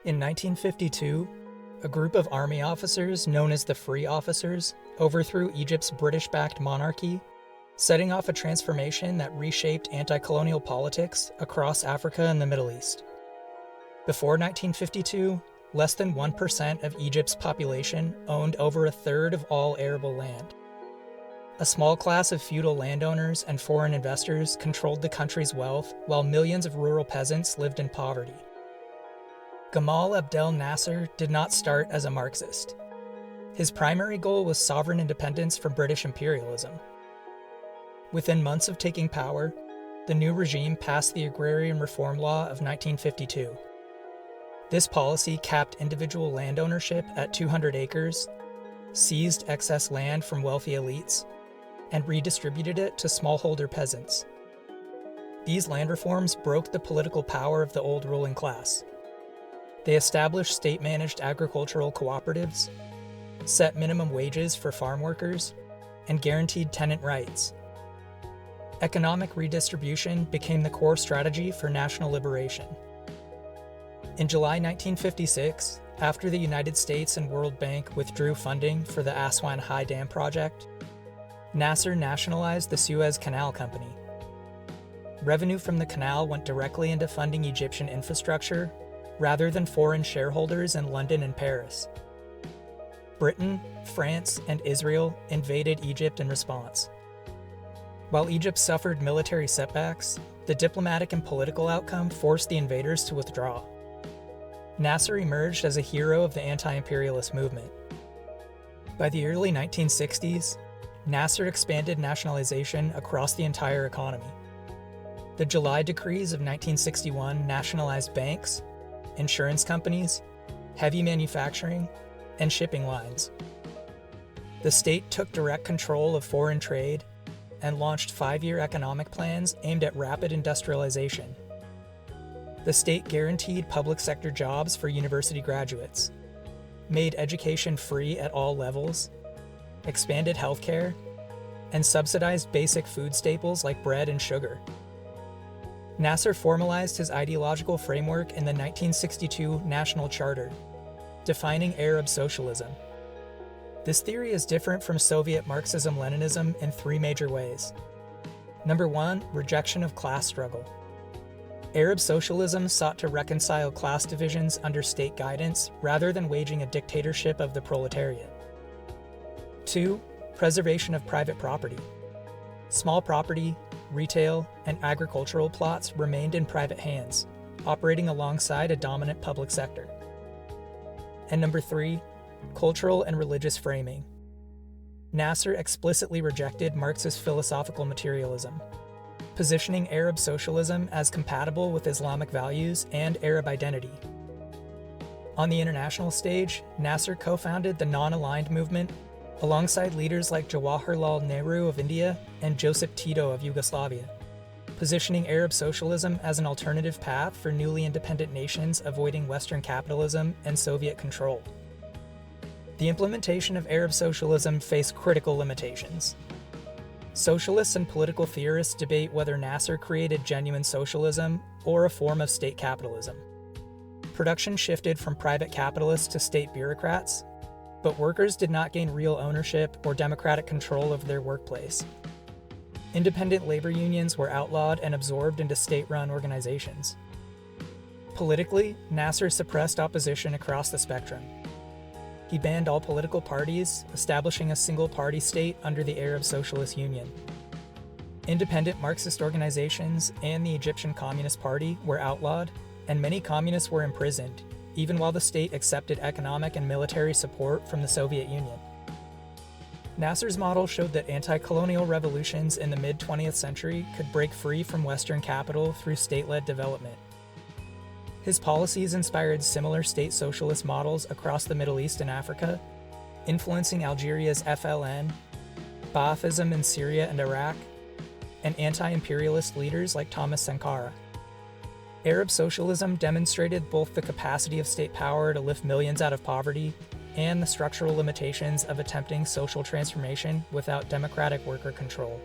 In 1952, a group of army officers known as the Free Officers overthrew Egypt's British-backed monarchy, setting off a transformation that reshaped anti-colonial politics across Africa and the Middle East. Before 1952, less than 1% of Egypt's population owned over a third of all arable land. A small class of feudal landowners and foreign investors controlled the country's wealth, while millions of rural peasants lived in poverty. Gamal Abdel Nasser did not start as a Marxist. His primary goal was sovereign independence from British imperialism. Within months of taking power, the new regime passed the Agrarian Reform Law of 1952. This policy capped individual land ownership at 200 acres, seized excess land from wealthy elites, and redistributed it to smallholder peasants. These land reforms broke the political power of the old ruling class. They established state-managed agricultural cooperatives, set minimum wages for farm workers, and guaranteed tenant rights. Economic redistribution became the core strategy for national liberation. In July 1956, after the United States and World Bank withdrew funding for the Aswan High Dam project, Nasser nationalized the Suez Canal Company. Revenue from the canal went directly into funding Egyptian infrastructure, rather than foreign shareholders in London and Paris. Britain, France, and Israel invaded Egypt in response. While Egypt suffered military setbacks, the diplomatic and political outcome forced the invaders to withdraw. Nasser emerged as a hero of the anti-imperialist movement. By the early 1960s, Nasser expanded nationalization across the entire economy. The July decrees of 1961 nationalized banks, insurance companies, heavy manufacturing, and shipping lines. The state took direct control of foreign trade and launched 5-year economic plans aimed at rapid industrialization. The state guaranteed public sector jobs for university graduates, made education free at all levels, expanded healthcare, and subsidized basic food staples like bread and sugar. Nasser formalized his ideological framework in the 1962 National Charter, defining Arab Socialism. This theory is different from Soviet Marxism-Leninism in 3 major ways. Number 1, rejection of class struggle. Arab Socialism sought to reconcile class divisions under state guidance rather than waging a dictatorship of the proletariat. 2, preservation of private property. Small property, retail, and agricultural plots remained in private hands, operating alongside a dominant public sector. And number 3, cultural and religious framing. Nasser explicitly rejected Marxist philosophical materialism, positioning Arab socialism as compatible with Islamic values and Arab identity. On the international stage, Nasser co-founded the Non-Aligned movement alongside leaders like Jawaharlal Nehru of India and Josip Tito of Yugoslavia, positioning Arab socialism as an alternative path for newly independent nations avoiding Western capitalism and Soviet control. The implementation of Arab socialism faced critical limitations. Socialists and political theorists debate whether Nasser created genuine socialism or a form of state capitalism. Production shifted from private capitalists to state bureaucrats, but workers did not gain real ownership or democratic control of their workplace. Independent labor unions were outlawed and absorbed into state-run organizations. Politically, Nasser suppressed opposition across the spectrum. He banned all political parties, establishing a single-party state under the Arab Socialist Union. Independent Marxist organizations and the Egyptian Communist Party were outlawed, and many communists were imprisoned, even while the state accepted economic and military support from the Soviet Union. Nasser's model showed that anti-colonial revolutions in the mid-20th century could break free from Western capital through state-led development. His policies inspired similar state socialist models across the Middle East and Africa, influencing Algeria's FLN, Baathism in Syria and Iraq, and anti-imperialist leaders like Thomas Sankara. Arab socialism demonstrated both the capacity of state power to lift millions out of poverty and the structural limitations of attempting social transformation without democratic worker control.